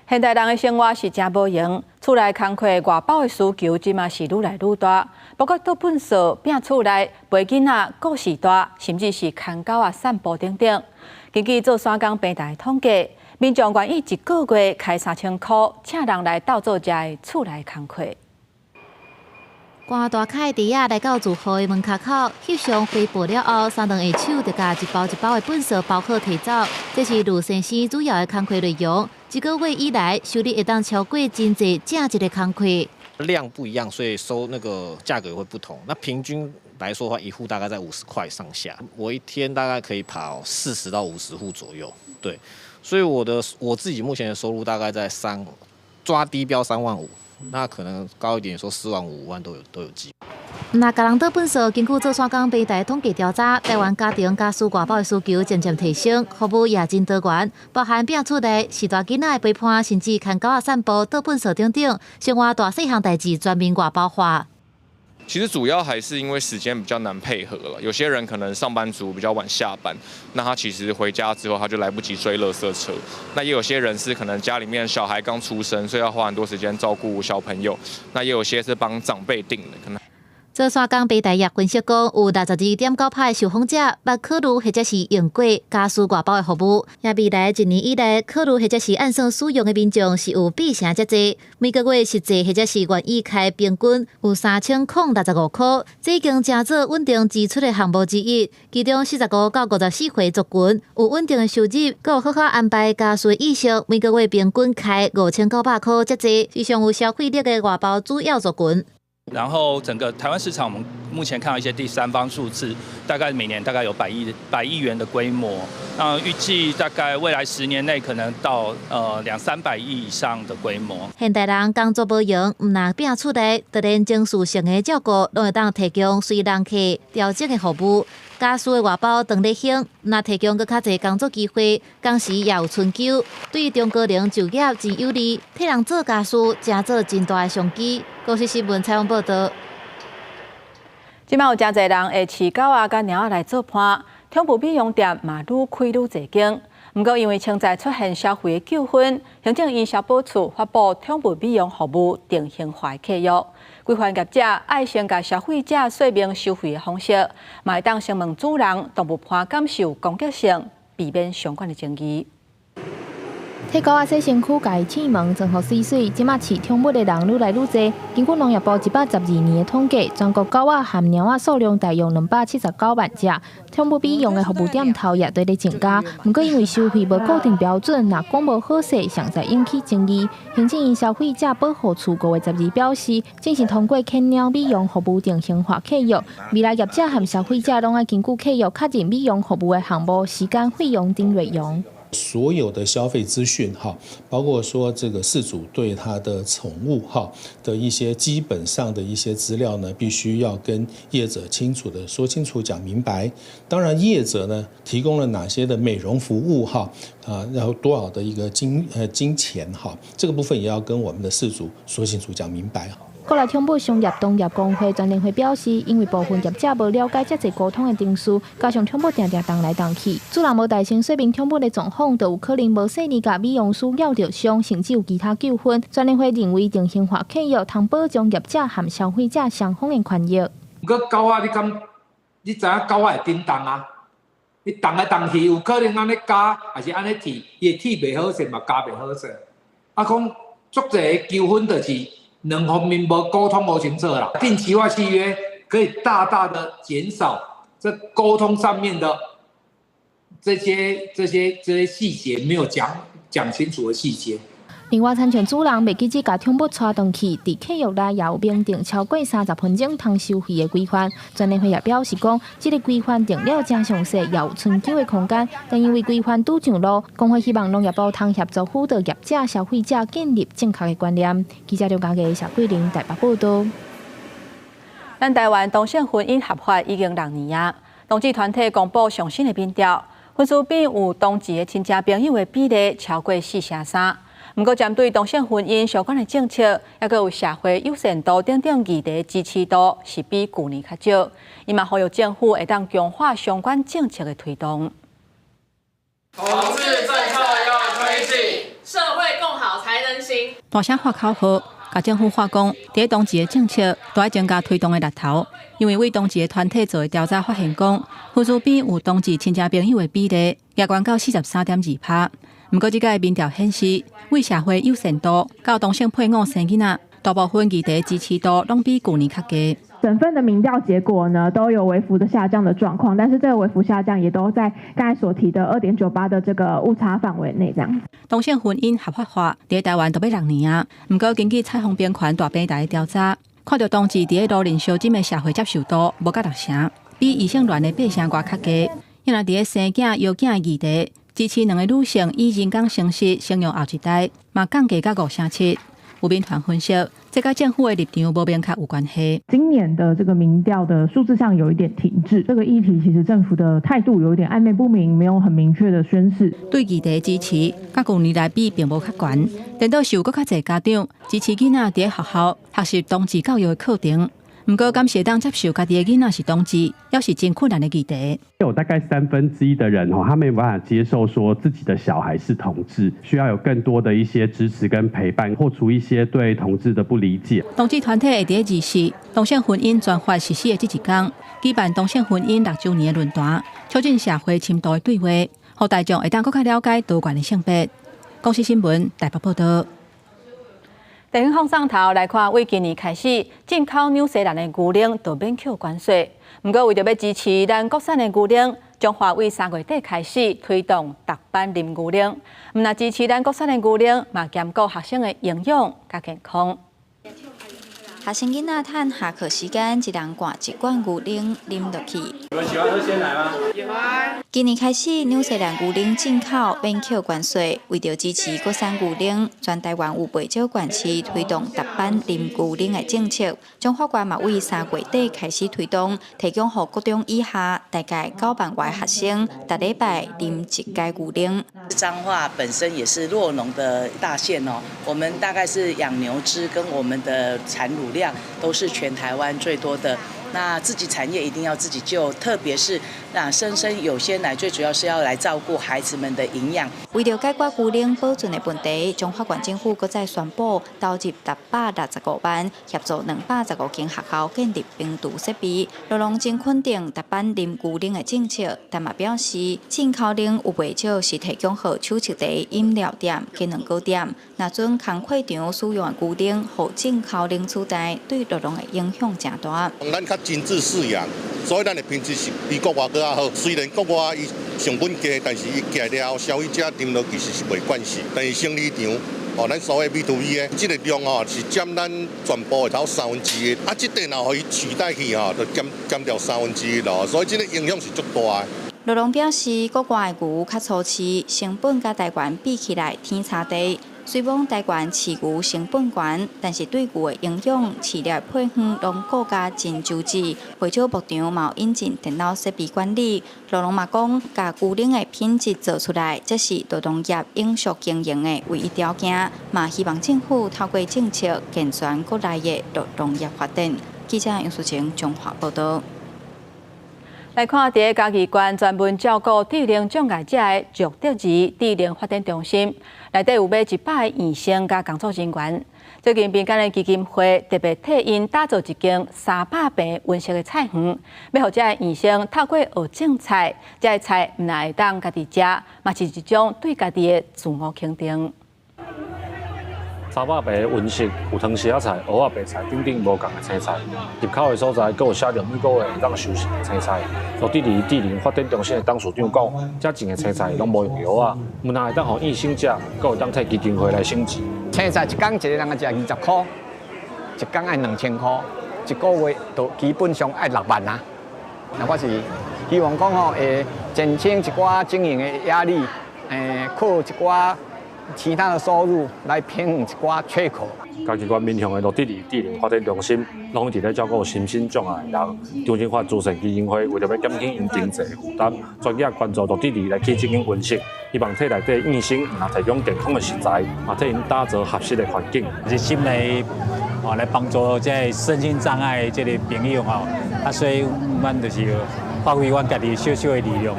现代人的生活是真无用，厝内工课外包的需求即嘛是愈来愈大，包括倒粪扫、摒厝内、陪囡仔、顾时大，甚至是牵狗仔散步等等。根据做山工平台统计，民众愿意一个月开3000块，请人来斗做遮的厝内工课。赶大凯伫仔来到住户的门口口，翕相回报了后，3人下手就甲一包一包的粪扫包好摕走。这是卢先生主要的工课内容。一个月以来，收入会当超过真侪正一个工课。量不一样，所以收那个价格也会不同。那平均来说的话，一户大概在50块上下。我一天大概可以跑40到50户左右，对。所以我自己目前的收入大概在抓低标3万5，那可能高一点说4万5、5万都有机会。那家人倒粪扫，根据做山工平台统计调查，台湾家庭家私外包的需求渐渐提升，服务也真多元，包含摒厝内、饲大囡仔的陪伴，甚至牵狗仔散步、倒粪扫等等，生活大细项代志全面外包化。其实主要还是因为时间比较难配合了，有些人可能上班族比较晚下班，那他其实回家之后他就来不及追垃圾车。那也有些人是可能家里面小孩刚出生，所以要花很多时间照顾小朋友。那也有些是帮长辈订的，可能。做山工平台也分析讲，有62.9%受访者捌考虑或者是用过家私外包的服务，也未来1年以内考虑或者是按算使用的民众是有比成遮济，每个月实际或者是愿意开平均有3065块，这已经真做稳定支出的项目之一。其中45到54岁族群有稳定的收入，佮有好好安排家私意识，每个月平均开5900块遮济，是上有消费力的外包主要族群。然后整个台湾市场，我们目前看到一些第三方数字，大概每年大概有100亿元的规模。那预计大概未来10年内可能到200-300亿以上的规模。现代人工作无闲，唔拿摒厝内，就连情绪性的照顾，拢会当提供随人客调整的服务。家私的外包长咧行，那提供更较侪工作机会，工时也有春秋，对中高龄就业真有利。替人做家私，真做真大的商机。高雄新闻采访报道。即摆有真侪人会饲狗仔甲猫仔来做伴，宠物美容店嘛愈开愈侪间。不过因为现在出现消费的纠纷，行政院消保处发布宠物美容服务定型化契约。规范业者爱先甲消费者说明收费的方式，嘛会当询问主人动物伴感受攻击性，避免相关的争议。替狗仔洗身躯、家饲毛、装好水水，即马饲宠物的人愈来愈多。根据农业部112年的统计，全国狗仔和猫仔数量大约279万只。宠物美容的服务店头也在增加，不过因为收费无固定标准，若讲无好势，常在引起争议。行政院消费者保护处5月12表示，正是通过犬猫美容服务定型化契约，未来业者和消费者拢要根据契约确认美容服务的项目、时间、费用等内容。所有的消费资讯哈，包括说这个饲主对他的宠物哈的一些基本上的一些资料呢，必须要跟业者清楚的说清楚、讲明白。当然，业者呢提供了哪些的美容服务哈然后多少的一个金钱哈，这个部分也要跟我们的饲主说清楚、讲明白哈。国内宠物商业同业工会全联会表示，因为部分业者无了解遮侪沟通的定数，加上宠物定定动来动去，主人无大声说明宠物的状况，就有可能无细腻甲美容师咬着伤，甚至有其他纠纷。全联会认为定型化契约通保障业者和消费者双方的权益。不过狗仔你知影狗仔会叮当啊？你动来动去，有可能安尼加，还是安尼剃，伊剃袂好势，嘛加袂好势。啊，讲足侪纠纷就是两方面无沟通无清楚啦。定期化契约可以大大的减少这沟通上面的这些细节没有讲清楚的细节。另外，产权主人未记只甲宠物带动去，伫契约内也有明定超过30分钟通收费的规范。专利会也表示讲，这个规范定了真详细，也有存究的空间。但因为规范拄上路，工会希望农业部通协助辅导业者、消费者建立正确的观念。记者刘家嘅谢桂玲台北报道。咱台湾同性婚姻合法已经6年啊，同志团体公布上新的民调，婚事边有同志的亲戚朋友的比例超过4%。不过，针对同性婚姻相关的政策，也佮有社会友善度等等议题支持度是比去年较少。伊嘛呼吁政府会当强化相关政策的推动。同志政策要推进，社会更好才能行。大声发口号，甲政府发讲，伫同志的政策都要增加推动的力头。因为为同志的团体做的调查发现讲，婚事边有同志亲戚朋友的比例也悬到43.2%。不过，这个民调显示，为社会友善度、到同性配偶生囡仔，大部分议题支持度拢比去年较低。整份的民调结果呢，都有微幅的下降的状况，但是这个微幅下降也都在刚才所提的2.98的这个误差范围内。这样，同性婚姻合法化伫台湾都要6年啊。不过，根据彩虹边权大平台的调查，看到同志伫个路人烧金的社会接受度无到6%，比异性恋的8%外较低。因为伫个生囝、育囝的议题，支持2个女性以人工生殖生育后一代，嘛降低到5%7%。有民团分析，这跟政府的立场无明确有关系。今年的这个民调的数字上有一点停滞，这个议题其实政府的态度有一点暧昧不明，没有很明确的宣示。对议题支持，甲去年来比并无较悬，但倒是有更较侪家长支持囡仔伫学校学习同志教育的课程。不过，敢是当接受家己的囡仔是同志，也是真困难的议题。有大概1/3的人他没有办法接受说自己的小孩是同志，需要有更多的一些支持跟陪伴，破除一些对同志的不理解。同志团体会伫24同性婚姻专法实施的这一天，举办同性婚姻6周年的论坛，促进社会深度的对话，让大众会当更加了解多元的性别。公视新闻台北报道。地方上头来看，为今年开始，进口纽西兰的牛奶就免扣关税。不过，为着要支持咱国产的牛奶，中华为3月底开始推动特班啉牛奶。唔但支持咱国产的牛奶，嘛兼顾学生的营养甲健康。学生囡仔趁下课时间，一人灌1罐牛奶啉落去。你们喜欢喝鲜奶吗？喜欢。今年开始，纽西兰牛奶进口免扣关税，为着支持国产牛奶，全台湾有不少县市推动特班啉牛奶的政策。中法院嘛为3月底开始推动，提供予国中以下大概9万外学生，每礼拜啉1盖牛奶。彰化本身也是酪农的大县哦，我们大概是养牛只跟我们的产乳量都是全台湾最多的。那自己产业一定要自己救，特别是让生有鲜奶，最主要是要来照顾孩子们的营养。为了解决牛奶保存的问题，中华县政府搁再宣布投入665万，协助215间学校建立冰毒设备。罗龙真肯定特班啉牛奶的政策，但嘛表示进口奶有不少是提供予手续地、饮料店、机能糕点，那阵工课场使用的牛奶，予进口奶取代，对罗龙的影响真大。精致饲养，所以咱的品质是比国外更加好。虽然国外伊成本低，但是伊起来了后，消费者啉落其实是袂惯势。但是生理场，咱所谓 B2B 的，这个量是占咱全部的头1/3。啊，这电脑可以取代去就减掉1/3咯，所以这个影响是足大的。罗龙表示，国外的牛较粗饲，成本甲台湾比起来天差地。虽讲台湾饲牛成本悬，但是对牛的营养、饲料配方拢顾加真周至。为少牧场嘛引进电脑设备管理。罗龙嘛讲，甲牛奶的品质做出来，这是劳动业永续经营的唯一条件。嘛希望政府透过政策健全国内的农业发展。记者杨淑晴综合报道。来看，伫嘉义县专门照顾智能障碍者的卓德儿智能发展中心，内底有买100个医生甲工作人员。最近民间的基金会特别替因打造一间300平温室的菜园，要让这个医生透过学种菜，这个菜唔但会当家己食，嘛是一种对家己的自我肯定。 300平温室有汤丝仔菜、蚵仔白菜等等无同的青菜，入口的所在，佫有写着每个月会当收成的青菜。落地伫智能发展中心的董事长讲，遮种的青菜拢无用药啊，唔但会当互医生食，佫会当替基金会来省钱。青菜一工一个人食20块，一工爱2000块，一个月就基本上爱6万啊。那我是希望讲吼，会减轻一寡经营的压力，靠一寡。 其他的收入来平衡一寡缺口。嘉义县面向的落地儿智能发展中心，拢一直咧照顾身心障碍人。中正法慈善基金会为着要减轻因经济负担，专业关注落地儿来起这间温室，希望替内底医生若提供健康的食材，嘛替因打造合适的环境。是心内来帮助这身心障碍这个朋友吼，所以阮就是发挥阮家己小小的力量，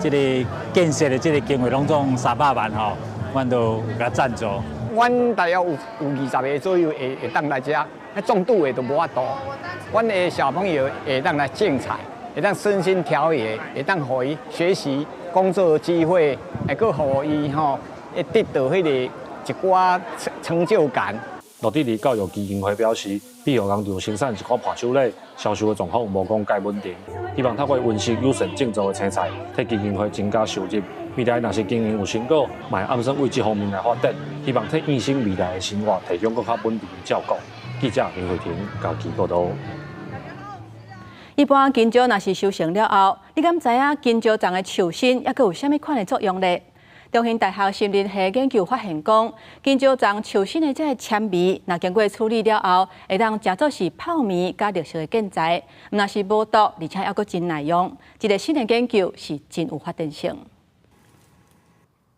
这个建设的这个经费拢总300万吼。 阮都有甲赞助，阮大约有20个左右会当来遮，迄重度的都无法度。阮的小朋友会当来种菜，会当身心调节，会当互伊学习工作的机会，会阁互伊吼会得到迄个一寡成就感。落地儿教育基金会表示，庇护工厂生产一款伴手礼，销售的状况无讲介稳定，希望透过温室友善种植的青菜，替基金会增加收入。 未来若是经营有成果，嘛会暗算为这方面来发展，希望替医生未来的生活提供更较稳定的照顾。记者林慧婷嘉义报道。一般金蕉若是收成了后，你敢知影金蕉长的树身还佫有啥物款的作用呢？中兴大学森林系研究发现讲，金蕉长树身的这个纤维，若经过处理了后，会当食做是泡面加绿色的建材，若是无毒，而且还佫真耐用。这个新的研究是真有发展性。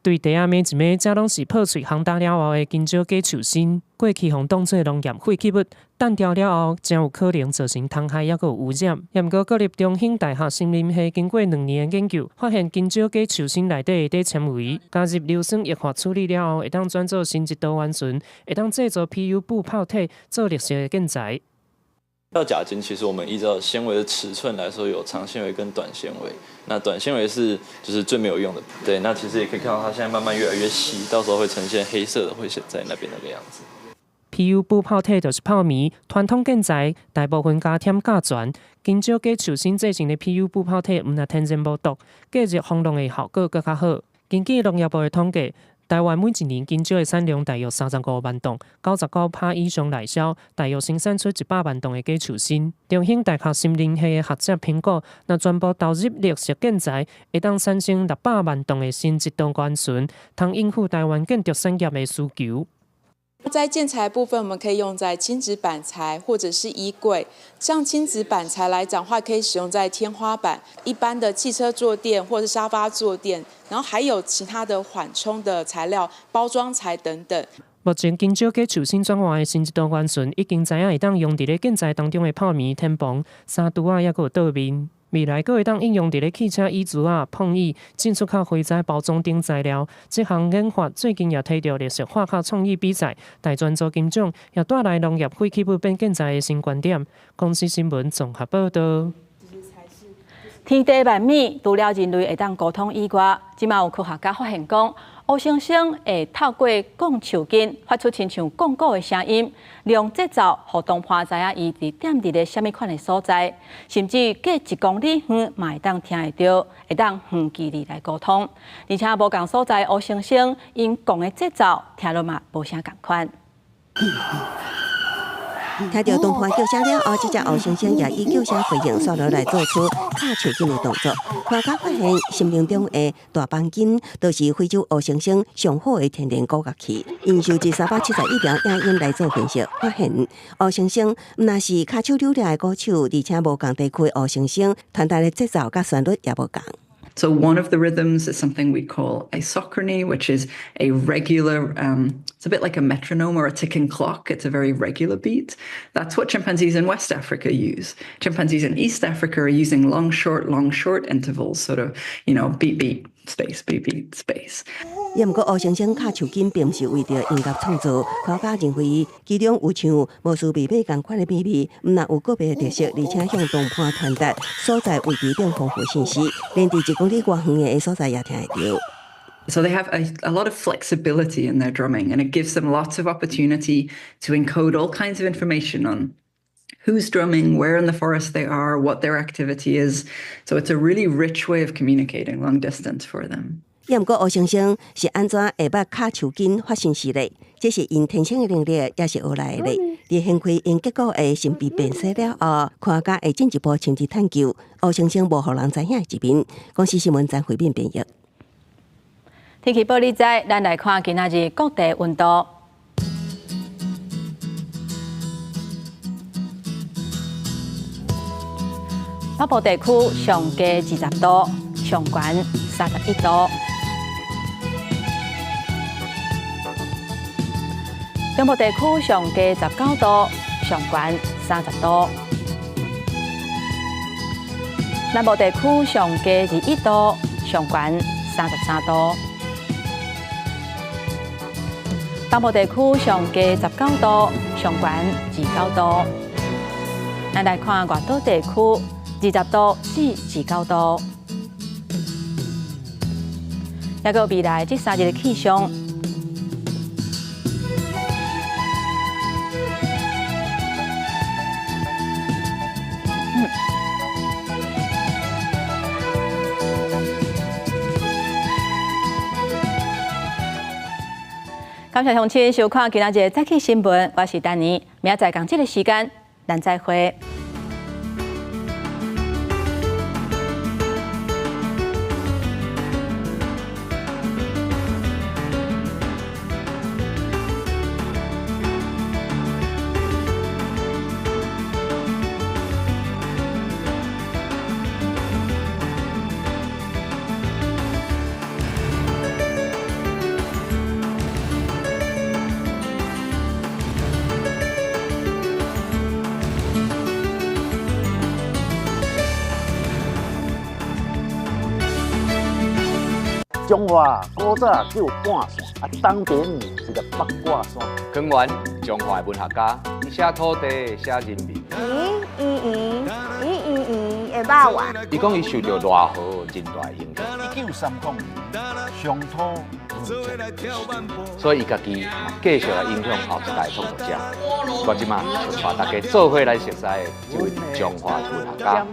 对地下每一枚，这拢是破碎烘干了后的金蕉果树身，过去互当作农业废弃物，弹掉了后，真有可能造成虫害，抑佫有污染。也毋过，国立中兴大学森林系经过2年的研究，发现金蕉果树身内底的纤维加入硫酸液化处理了后，会当转做新一道元醇，会当制作 PU 布泡体做绿色的建材。 到甲金，其实我们依照纤维的尺寸来说，有长纤维跟短纤维。那短纤维是就是最没有用的，对。那其实也可以看到它现在慢慢越来越细，到时候会呈现黑色的，会在那边那个样子。PU 布泡体就是泡棉，传统建材大部分加添甲醛。金蕉果树身制成的 PU 布泡体，毋但天然无毒，隔热防冻的效果更较好。根据农业部的统计。 台湾每一年金蕉的产量大约35万吨，99%以上内销，大约生产出100万吨的果树身。中兴大学森林系的学者评估，若全部投入绿色建材，会当产生600万吨的新一道元醇，通应付台湾建筑产业的需求。 在建材部分，我们可以用在亲子板材或者是衣柜。像亲子板材来讲的话，可以使用在天花板、一般的汽车坐垫或是沙发坐垫，然后还有其他的缓冲的材料、包装材等等。目前金蕉果树身转换的新一道元醇，已经知影会当用伫咧建材当中的泡棉、天棚、沙拄仔，抑佫有桌面。 未来佫会当应用伫咧汽车椅子啊、碰椅、进出口灰材包装等材料。这项研发最近也摕到绿色化学创意比赛大专组金奖，也带来农业废弃物变建材的新观点。公司新闻综合报道。天地万美，除了人类会当沟通以外，即马有科学家发现讲，乌猩猩会透过讲树根发出亲像讲鼓的声音，用节奏互同伴知影伊伫点伫咧什么款的所在，甚至隔1公里远嘛会当听会到，会当远距离来沟通。而且无共所在乌猩猩因讲的节奏听落嘛无啥共款。听到同伴叫声了后，这只乌猩猩也以叫声回应所落来做出拍树根的动作。科学家发现，森林中的大棒根都是非洲乌猩猩上好的天然鼓乐器。因收集371条影音来做分析，发现乌猩猩毋但是骹手溜了的鼓手，而且无共地区的乌猩猩传达的节奏甲旋律也无共。So one of the rhythms is something we call isochrony, which is a regular, it's a bit like a metronome or a ticking clock. It's a very regular beat. That's what chimpanzees in West Africa use. Chimpanzees in East Africa are using long, short intervals, sort of, beat, beat, space, beat, beat, space. 也毋过，黑猩猩卡树根并毋是为着音乐创作，科学家认为其中有像无数味美同款的秘密，毋但有个别的特色，而且向同伴传达所在位置顶丰富信息，连伫1公里外远的所在也听会到。So they have a lot of flexibility in their drumming, and it gives them lots of opportunity to encode all kinds of information on who's drumming, where in the forest they are, what their activity is. So it's a really rich way of communicating long distance for them. 也毋过，黑猩猩是安怎会捌卡树根发信息嘞？这是因天生的能力，也是学来的嘞。伫掀开因结果的神秘辨识了后，科学家会进一步深入探究黑猩猩无互人知影的一面。公司新闻张回面编译。天气报你知，咱来看今仔日各地温度。北部地区上低20度，上悬31度；中部地区上低19度，上悬30度；南部地区上低21度，上悬33度；东部地区上低19度，上悬29度。咱来看外岛地区。20度至19度，也个未来这3日的气象。感谢乡亲收看今仔日早起新闻，我是丹妮，明仔载同这个时间，咱再会。中华古早叫半山，东边是个八卦山。根源中华的文学家，伊写土地，写人民。会饱哇！伊讲伊受到偌好人大影响。1932乡土文学，所以伊家己继续来影响后一代创作者。我即马就带大家做伙来熟悉的这位中华文学家。